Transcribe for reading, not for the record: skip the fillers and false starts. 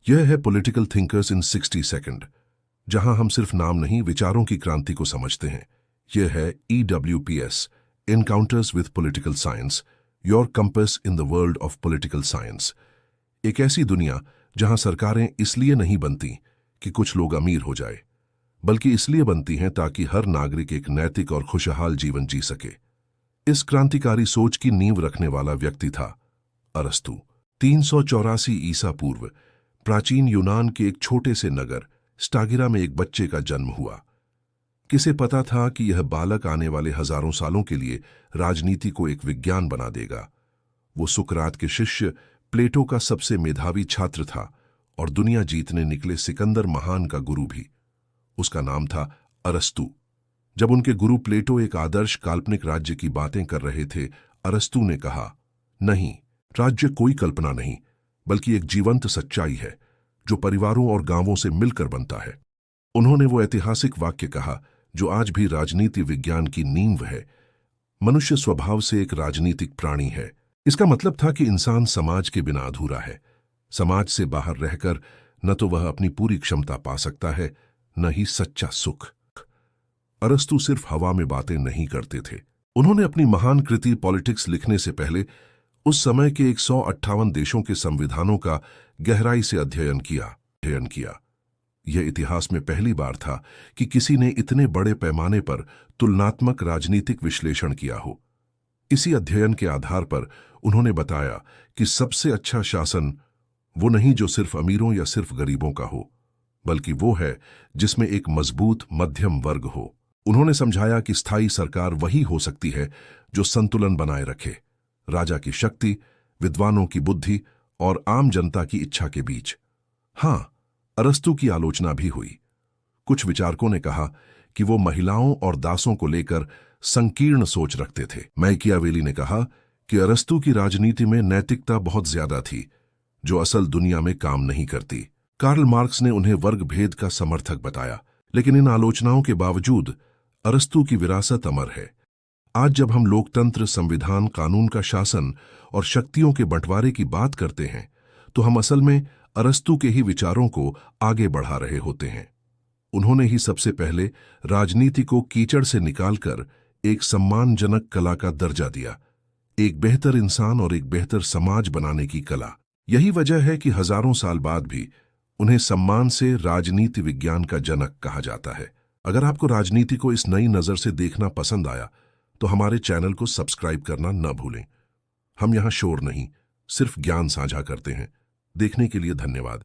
यह है political thinkers इन 60 second, जहां हम सिर्फ नाम नहीं विचारों की क्रांति को समझते हैं। यह है EWPS, encounters with political science, your compass in the world of political science. एक ऐसी दुनिया जहां सरकारें इसलिए नहीं बनती कि कुछ लोग अमीर हो जाए, बल्कि इसलिए बनती हैं ताकि हर नागरिक एक नैतिक और खुशहाल जीवन जी सके। इस क्रांतिकारी सोच की नींव रखने वाला व्यक्ति था अरस्तु। 384 ईसा पूर्व प्राचीन यूनान के एक छोटे से नगर स्टागिरा में एक बच्चे का जन्म हुआ। किसे पता था कि यह बालक आने वाले हजारों सालों के लिए राजनीति को एक विज्ञान बना देगा। वो सुकरात के शिष्य प्लेटो का सबसे मेधावी छात्र था और दुनिया जीतने निकले सिकंदर महान का गुरु भी। उसका नाम था अरस्तु। जब उनके गुरु प्लेटो एक आदर्श काल्पनिक राज्य की बातें कर रहे थे, अरस्तु ने कहा, नहीं, राज्य कोई कल्पना नहीं, बल्कि एक जीवंत सच्चाई है जो परिवारों और गांवों से मिलकर बनता है। उन्होंने वो ऐतिहासिक वाक्य कहा जो आज भी राजनीति विज्ञान की नींव है, मनुष्य स्वभाव से एक राजनीतिक प्राणी है। इसका मतलब था कि इंसान समाज के बिना अधूरा है। समाज से बाहर रहकर न तो वह अपनी पूरी क्षमता पा सकता है, न ही सच्चा सुख। अरस्तु सिर्फ हवा में बातें नहीं करते थे। उन्होंने अपनी महान कृति पॉलिटिक्स लिखने से पहले उस समय के 158 देशों के संविधानों का गहराई से अध्ययन किया। यह इतिहास में पहली बार था कि किसी ने इतने बड़े पैमाने पर तुलनात्मक राजनीतिक विश्लेषण किया हो। इसी अध्ययन के आधार पर उन्होंने बताया कि सबसे अच्छा शासन वो नहीं जो सिर्फ अमीरों या सिर्फ गरीबों का हो, बल्कि वो है जिसमें एक मजबूत मध्यम वर्ग हो। उन्होंने समझाया कि स्थायी सरकार वही हो सकती है जो संतुलन बनाए रखे, राजा की शक्ति, विद्वानों की बुद्धि और आम जनता की इच्छा के बीच। हां, अरस्तु की आलोचना भी हुई। कुछ विचारकों ने कहा कि वो महिलाओं और दासों को लेकर संकीर्ण सोच रखते थे। मैकियावेली ने कहा कि अरस्तु की राजनीति में नैतिकता बहुत ज्यादा थी, जो असल दुनिया में काम नहीं करती। कार्ल मार्क्स ने उन्हें वर्ग भेद का समर्थक बताया, लेकिन इन आलोचनाओं के बावजूद अरस्तु की विरासत अमर है। आज जब हम लोकतंत्र, संविधान, कानून का शासन और शक्तियों के बंटवारे की बात करते हैं, तो हम असल में अरस्तु के ही विचारों को आगे बढ़ा रहे होते हैं। उन्होंने ही सबसे पहले राजनीति को कीचड़ से निकालकर एक सम्मानजनक कला का दर्जा दिया, एक बेहतर इंसान और एक बेहतर समाज बनाने की कला। यही वजह है कि हजारों साल बाद भी उन्हें सम्मान से राजनीति विज्ञान का जनक कहा जाता है। अगर आपको राजनीति को इस नई नजर से देखना पसंद आया, तो हमारे चैनल को सब्सक्राइब करना न भूलें। हम यहाँ शोर नहीं, सिर्फ ज्ञान साझा करते हैं। देखने के लिए धन्यवाद।